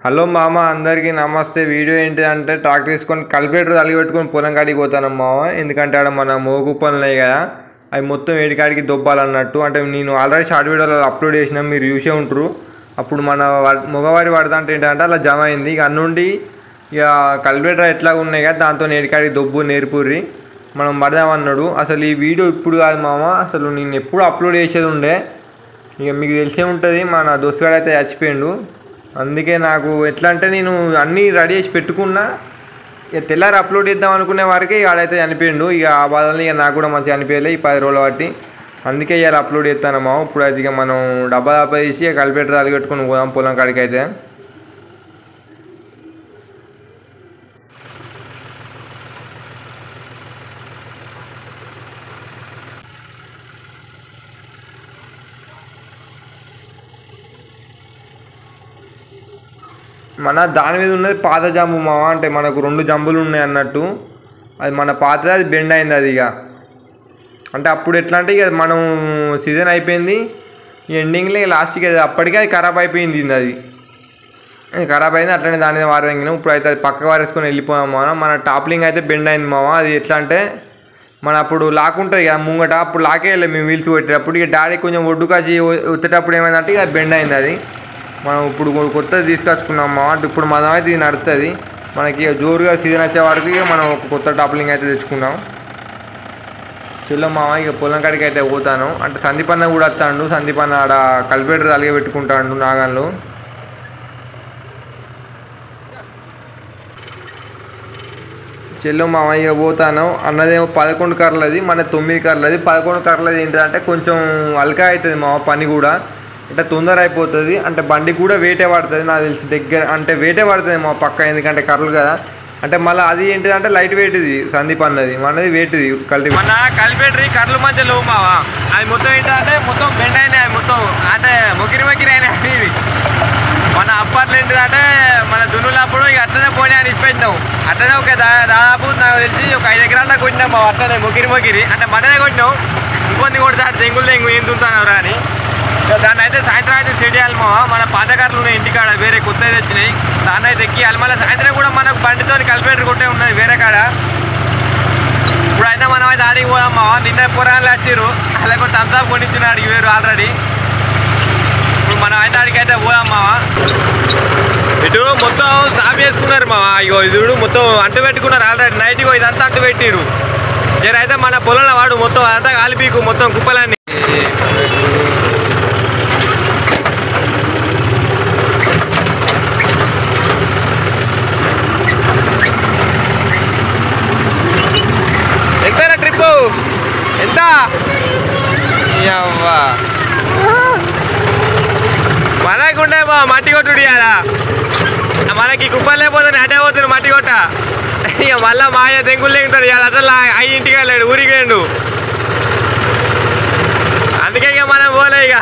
Hello మామ, అందరికీ నమస్తే. వీడియో ఏంటిదంటే ట్రాక్టర్ తీసుకొని కల్పిలేటర్ తలిగి పెట్టుకొని పొలం కాడికి పోతాను మామ. ఎందుకంటే ఆడ మన మోగు పనులు ఉన్నాయి కదా, అవి మొత్తం ఏడికాడికి దొబ్బాలన్నట్టు. అంటే నేను ఆల్రెడీ షార్ట్ వీడియోలో అప్లోడ్ చేసినా, మీరు చూసే ఉంటారు. అప్పుడు మన మగవారి పడదంటే ఏంటంటే అలా జమ అయింది. ఇక అన్నుండి ఇక కల్పిలేటర్ ఎట్లా ఉన్నాయి కదా, దాంతో ఏడికాడికి దొబ్బు నేర్పుర్రి మనం పడదామన్నాడు. అసలు ఈ వీడియో ఇప్పుడు కాదు మామ, అసలు నేను ఎప్పుడు అప్లోడ్ చేసేది ఉండే. ఇక మీకు తెలిసే ఉంటుంది, మన దోస్తుగాడు అయితే చచ్చిపోయిండు. అందుకే నాకు ఎట్లా అంటే నేను అన్నీ రెడీ చేసి పెట్టుకున్నా, ఇక తెల్లారి అప్లోడ్ చేద్దాం అనుకునే వారికి ఆడైతే చనిపోయిండు. ఇక ఆ బాధల్ని ఇక నాకు కూడా మంచిగా అనిపించలే ఈ 10 రోజుల బట్టి. అందుకే ఇవాళ అప్లోడ్ చేస్తానమ్మా. ఇప్పుడు అయితే ఇక మనం డబ్బా తీసి కల్పిలేటర్ తలిగి పెట్టుకుని పోదాం పొలం కాడికి. అయితే మన దాని మీద ఉన్నది పాత జంబు మామ. అంటే మనకు 2 జంబులు ఉన్నాయి అన్నట్టు. అది మన పాతది, అది బెండ్ అయింది అది. ఇక అంటే అప్పుడు ఎట్లా అంటే ఇక మనం సీజన్ అయిపోయింది ఎండింగ్లో, లాస్ట్కి అది అప్పటికే అది ఖరాబ్ అయిపోయింది. అది ఖరాబ్ అయింది, అట్లనే దాని మీద వారేంగినాం. ఇప్పుడు అయితే అది పక్క వారేసుకొని వెళ్ళిపోయాం మామ. మన టాప్లింగ్ అయితే బెండ్ అయింది మామ. అది ఎట్లా అంటే మన అప్పుడు లాక్ ఉంటుంది కదా ముంగట, అప్పుడు లాకే వెళ్ళి మేము వీల్స్ కొట్టేటప్పుడు ఇక డాడీ కొంచెం ఒడ్డు కాసి వచ్చేటప్పుడు ఏమైందంటే ఇక బెండ్ అయింది అది. మనం ఇప్పుడు కొత్తది తీసుకొచ్చుకున్నాం మామ. ఇప్పుడు మనం అయితే ఇది నడుస్తుంది మనకి. జోరుగా సీజన్ వచ్చే వరకు ఇక మనం ఒక కొత్త టాప్లింగ్ అయితే తెచ్చుకున్నాం. చెల్లో మామ, ఇక పొలం కాడికి అయితే పోతాను. అంటే సందీప్ అన్న కూడా వస్తాడు. సందీప్ అన్న ఆడ కల్పిలేటర్ తలిగి పెట్టుకుంటాడు నాగన్లు. చెల్లో మామ, ఇక పోతాను. అన్నదేమో 11 కర్రలది, మన 9 కర్రలది. 11 కర్రలది ఏంటంటే కొంచెం అల్కా అవుతుంది మామ, పని కూడా అంటే తొందర అయిపోతుంది. అంటే బండి కూడా వేటే పడుతుంది నాకు తెలిసి, దగ్గర అంటే వేటే పడుతుంది మా పక్క. ఎందుకంటే కర్రలు కదా, అంటే మళ్ళీ అది ఏంటిదంటే లైట్ వెయిట్ ఇది సందీప్ అన్నది, మనది వెయిట్ది మన కల్పిలేటర్ కర్రల మధ్య లేవు మావా. అది మొత్తం ఏంటంటే మొత్తం బెండ్ అయినాయి, అవి మొత్తం అంటే మొకిరి అయినాయి ఇవి. మన అప్పట్లో ఏంటిదంటే మన దున్నులప్పుడు ఇక అట్లనే పోనీ అని ఇచ్చిపెట్టినాం. అట్లనే ఒక దాదాపు నాకు తెలిసి ఒక 5 ఎకరాల కొట్టినాం మావ. అట్లనే మొకిరి అంటే మననే కొట్టినాం. ఇంకొంది కొడతాడు దెంగులు ఏం దున్నుతాను అని. దాన్ని అయితే సాయంత్రం అయితే సెట్ చేయాలి మావా. మన పాత కార్లు ఉన్నాయి ఇంటికాడ, వేరే కొత్తవి తెచ్చినాయి. దాన్ని అయితే ఎక్కియాలి. మళ్ళీ సాయంత్రం కూడా మనకు బండితో కల్పిలేటర్ కొట్టే ఉన్నది వేరే కాడ. ఇప్పుడైతే మనం అయితే ఆడికి పోదాం మావా. నిన్న పొరాలు వచ్చిర్రు, అలాగే థమ్స్అప్ కొనిచ్చిన అడిగి వేరు ఆల్రెడీ. ఇప్పుడు మనం అయితే ఆడికి అయితే పోదాం మావా. ఇటు మొత్తం సాఫ్ చేసుకున్నారు మావా. ఇగో ఇది మొత్తం అంటు పెట్టుకున్నారు ఆల్రెడీ. నైట్ ఇగో ఇదంతా అంటు పెట్టిరు. జరైతే మన పొలంలో వాడు మొత్తం అంతా కాలిపీకు మొత్తం కుప్పలన్నీ. ఎంతరా ట్రిప్పు ఎంత? మనకుండే మా మట్టి కొట్టుడు ఇవ్వాలా. మనకి కుప్పలు లేకపోతే అటే పోతుంది మట్టి కొట్ట. ఇక మళ్ళీ మాయ దెంగులు లేకుంటాడు ఇవాళ. అసలు ఇంటికి వెళ్ళాడు, ఊరికి వెళ్ళాడు. అందుకే ఇక మనం పోలే. ఇక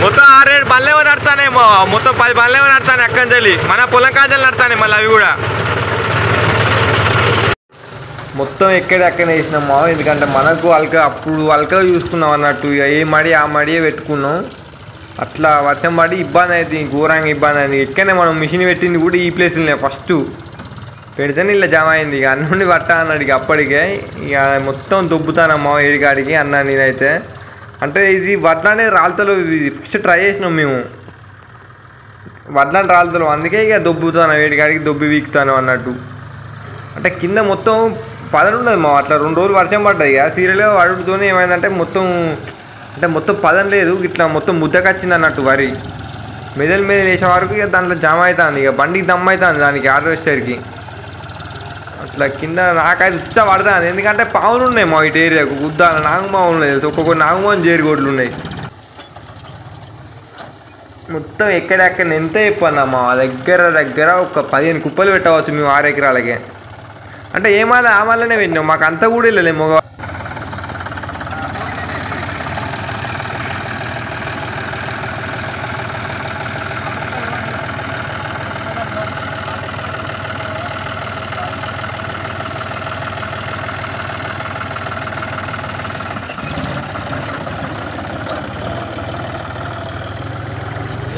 మొత్తం 6-7 పనులేమో నడతానేమో, మొత్తం 10 పనులేమో నడతాను అక్కడి నుంచి. మన పొలం కాంచెలు నడతానే మళ్ళీ అవి కూడా మొత్తం ఎక్కడెక్కడనే వేసినాం మావ. ఎందుకంటే మనకు అప్పుడు అల్కగా చూసుకున్నాం అన్నట్టు. ఇక ఏ మడి ఆ మడియే పెట్టుకున్నాం. అట్లా వర్షం పడి ఇబ్బంది అవుతుంది, ఘోరంగా ఇబ్బంది అయింది. ఎక్కడనే మనం మిషన్ పెట్టింది కూడా ఈ ప్లేస్లోనే ఫస్ట్ పెడితేనే ఇలా జమ అయింది. ఇక అన్నుండి పట్టా అన్నాడు. ఇక అప్పటికే ఇక మొత్తం దొబ్బుతానమ్మా ఏడికాడికి అన్నా నేనైతే. అంటే ఇది వడ్లానే రాళ్ళతో ఇది ఫస్ట్ ట్రై చేసినాం మేము, వడ్లాంటి రాళ్ళతో. అందుకే ఇక దొబ్బుతాను ఏడికాడికి, దొబ్బి వీక్తాను అన్నట్టు. అంటే కింద మొత్తం పదను ఉండదు మా. అట్లా 2 రోజులు వర్షం పడ్డాయి. ఇక సీరియల్గా వడుతోనే ఏమైందంటే మొత్తం అంటే మొత్తం పదం లేదు, ఇట్లా మొత్తం ముద్దకొచ్చింది అన్నట్టు. వరి మెదలు మీద వేసే వరకు ఇక దాంట్లో జామ అవుతుంది. ఇక బండికి దమ్ అవుతుంది దానికి హార్వెస్టర్కి. అట్లా కింద నాకైతే ఉచ్చ పడతాను. ఎందుకంటే పావులు ఉన్నాయి మా ఇటు ఏరియాకు, గుద్దాల నాగుమావులు ఉన్నాయి తెలుసు. ఒక్కొక్క నాగుమావులు జేరుగోడ్లు ఉన్నాయి. మొత్తం ఎక్కడెక్కడ ఎంత చెప్పన్నా మా దగ్గర ఒక 15 కుప్పలు పెట్టవచ్చు మేము 6 ఎకరాలకే. అంటే ఏమాలి ఆ మళ్ళనే పెట్టినాం, మాకు అంతా కూడా వెళ్ళలే మగ.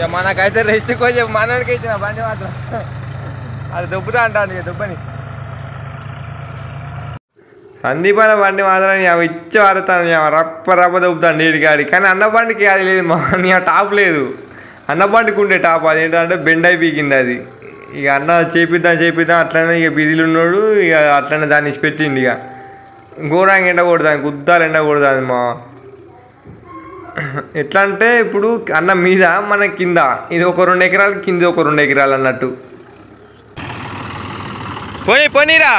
ఇక మనకైతే రెస్ట్ కొంచెం మనోడికి ఇచ్చిన బండి మాత్రం అది దొబ్బుతా అంటాను ఇక దుబ్బని. సందీపాల బండి మాత్రం అవి ఇచ్చి వారుతాను రప్ప రప్ప దొబ్బుతాను నీటికాడి. కానీ అన్న బండికి అది లేదు మా టాప్ లేదు. అన్న బండికి ఉండే టాప్ అది ఏంటంటే బెండ్ అయిపోయింది అది. ఇక అన్న చేపిద్దాం అట్లనే ఇక బిజీలు ఉన్నాడు. ఇక అట్లనే దాన్ని ఇచ్చి పెట్టిండు. ఇక ఘోరంగా ఎండ కొడదాను గుద్దాలు ఎండ కొడదాను మా. ఎట్లా అంటే ఇప్పుడు అన్న మీద మన కింద ఇది ఒక 2 ఎకరాలు కింద ఒక 2 ఎకరాలు అన్నట్టు. పోనీరా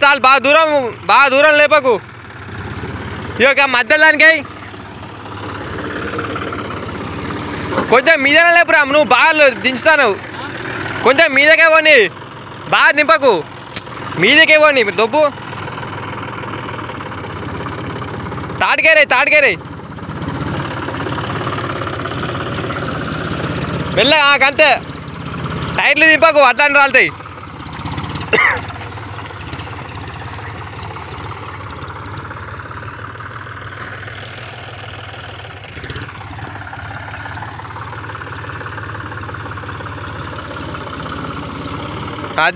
చాలు బాగా దూరం లేపకు. ఇక మధ్యలోనికి కొంచెం మీదనే లేపురా. నువ్వు బాగా దించుతాను. కొంచెం మీదకే పోనీ, బాగా దింపకు. మీదకే పోనీ దొబ్బు. తాడికేరే వెళ్ళ అంతే. టైర్లు దింపకు అట్లాంటి రాలుతాయి.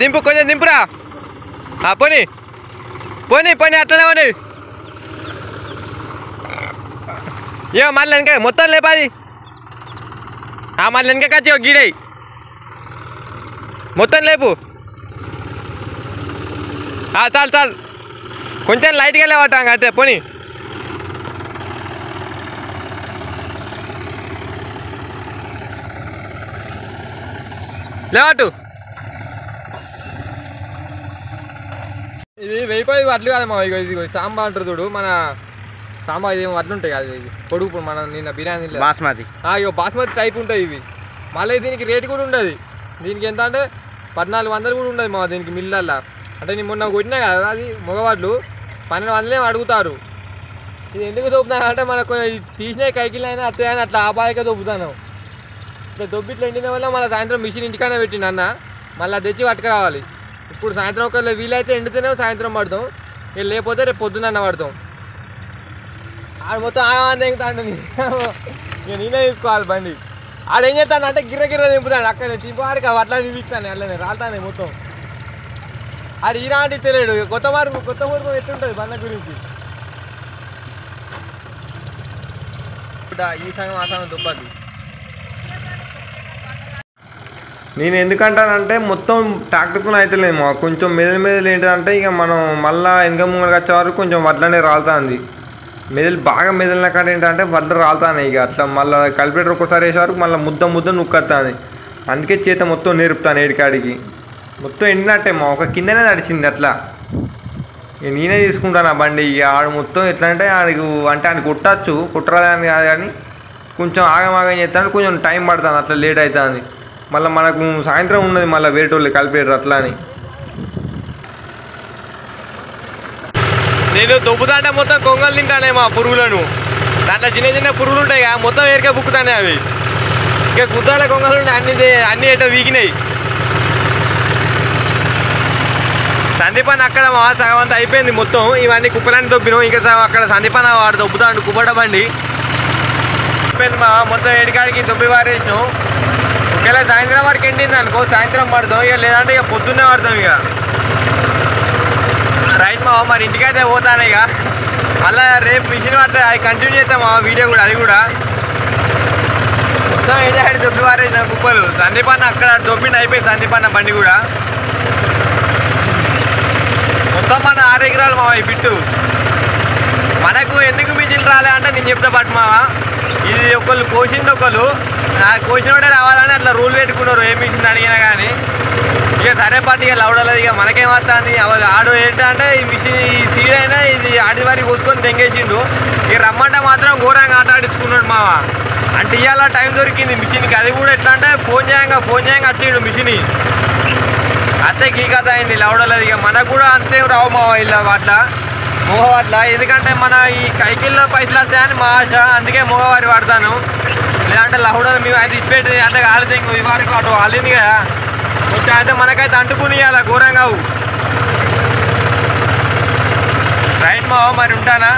దింపు కొంచెం దింపురా. పోనీ అట్లనే పోనీ. ఇక మళ్ళీ వెనక మొత్తం లేపాది. మళ్ళీ వెనక వచ్చి గీడై మొత్తం లేపు. చాలు కొంచెం లైట్గా లేవటాం అంతే. పోనీ లేవటు. ఇది 1000 వడ్లు కాదు మా. ఇది సాంబా అంటారు చూడు. మన సాంబా ఇది వడ్లు ఉంటాయి అది పొడుగు. మనం నిన్న బిర్యానీ బాస్మతి బాస్మతి టైప్ ఉంటాయి ఇవి. మళ్ళీ దీనికి రేటు కూడా ఉండదు. దీనికి ఎంత అంటే 1400 కూడా ఉండదు మా దీనికి మిల్లల్లా. అంటే నేను మొన్న కొట్టినా కదా అది మగవాళ్ళు 1200 అడుగుతారు. ఇది ఎందుకు దొబ్బుతాను అంటే మనకు తీసిన కైకిల్ అయినా అత్తయ్యని అట్లా ఆబాయిగా దొబ్బుతాను. ఇట్లా దొబ్బిట్లు ఎండిన వల్ల మళ్ళీ సాయంత్రం మిషన్ ఇంటికైనా పెట్టిండు అన్న. మళ్ళీ తెచ్చి పట్టుకురావాలి. ఇప్పుడు సాయంత్రం ఒకవేళ వీలైతే ఎండితేనే సాయంత్రం పడతాం. ఇక లేకపోతే రేపు పొద్దున్న పడతాం. ఆడ మొత్తం ఆగమంతాడు. ఇక నేనే తీసుకోవాలి బండి. ఆడేం చేస్తాను అంటే గిర్ర దింపుతాను. అక్కడ తింపాడికి అట్లా తిప్పిస్తాను. అట్లనే రాలుతానే మొత్తం. ఆడు ఈనాటి తెలియడు. కొత్త ఊరు ఎట్లుంటుంది బండ్ల గురించి. ఈ సంగం ఆ సంగం దుబ్బది. నేను ఎందుకంటానంటే మొత్తం ట్రాక్టర్తో అయితే లేదు. కొంచెం మెదలు ఏంటంటే ఇక మనం మళ్ళీ వెనక ముంగడికి వచ్చే వరకు కొంచెం వడ్లనే రాలుతుంది. బాగా మెదలిన కాడ ఏంటంటే వడ్లు రాలుతాయి. ఇక అట్లా మళ్ళీ కలిపేటర్ ఒకసారి వేసే వరకు మళ్ళీ ముద్ద నొక్కుతుంది. అందుకే చేత మొత్తం నేర్పుతాను ఏడికాడికి. మొత్తం ఎండినట్టే ఒక కిందనే నడిచింది అట్లా. ఇక నేనే తీసుకుంటాను ఆ బండి. ఇక ఆడు మొత్తం ఎట్లా అంటే ఆయనకి కొట్టచ్చు కుట్టరాదని కాదు కానీ కొంచెం ఆగం చేస్తాను. కొంచెం టైం పడుతుంది అట్లా లేట్ అవుతుంది. మళ్ళీ మనకు సాయంత్రం ఉన్నది మళ్ళీ వేరేటోళ్ళు కలిపేటర్ అట్లా అని. నేను దొబ్బుతాంటే మొత్తం కొంగలు తింటానే మా పురుగులను. దాంట్లో చిన్న పురుగులు ఉంటాయి కదా మొత్తం ఏరికే బుక్కుతానే అవి. ఇక గుద్దాల కొంగలు ఉంటే అన్నీ ఏటో వీగినాయి. సందీపాన్ని అక్కడ మా సగం అంతా అయిపోయింది మొత్తం. ఇవన్నీ కుప్పలన్నీ దొబ్బినాం. ఇంకా అక్కడ సందీపాన్ని వాడు దొబ్బుతాడు కుబ్బట బండి అయిపోయింది మా. మొత్తం ఏడికాడికి దొబ్బి వారేసినాం. ఒకవేళ సాయంత్రం వరకు ఎండింది అనుకో సాయంత్రం పడతాం. ఇక లేదంటే ఇక పొద్దున్నే పడతాం. ఇక రైట్ మా. మరి ఇంటికైతే పోతాను. ఇక మళ్ళీ రేపు మిషన్ పడితే అది కంటిన్యూ చేస్తాం మా వీడియో కూడా. అది కూడా మొత్తం ఏడాడి దొబ్బి వారేసిన కుప్పలు. సందీపాన్న అక్కడ దొబ్బిండి అయిపోయింది సందీపాన్న బండి కూడా. మొత్తం మన 6 ఎకరాలు మావా ఈ బిట్టు. మనకు ఎందుకు మిషన్ రాలే అంటే నేను చెప్తా పట్టు మావా. ఇది ఒకళ్ళు కోసింది ఒకళ్ళు కోసినోడే రావాలని అట్లా రూల్ పెట్టుకున్నారు. ఏ మిషన్ అడిగినా కానీ. ఇక సరే పట్టు ఇక లౌడలేదు. ఇక మనకేమవుతుంది ఆడు ఏంటంటే ఈ మిషన్ ఈ సీడ్ అయినా ఇది ఆడి వారికి కోసుకొని తెంగేసిండు. ఇక రమ్మంటే మాత్రం ఘోరంగా ఆట ఆడించుకున్నాడు మావా. అంటే ఇవాళ టైం దొరికింది మిషన్కి. అది కూడా ఎట్లా అంటే ఫోన్ చేయంగా వచ్చిండు మిషన్. అంతే గీ కథ అయింది లౌడలేదు. ఇక మనకు కూడా అంతే రావు మావా ఇలా అట్లా మగవాట్ల. ఎందుకంటే మన ఈ కైకిల్లో పైసలు వస్తాయని మా ఆశ. అందుకే మగవారి వాడతాను. లేదంటే లౌడలు మేము అయితే ఇచ్చిపెట్టి అంటే కాలితే ఇంకో ఈ వారికి అటు కాలింది కదా కొంచెం. అయితే మనకైతే అంటుకుని అలా ఘోరంగా రైట్ మావా. మరి ఉంటానా.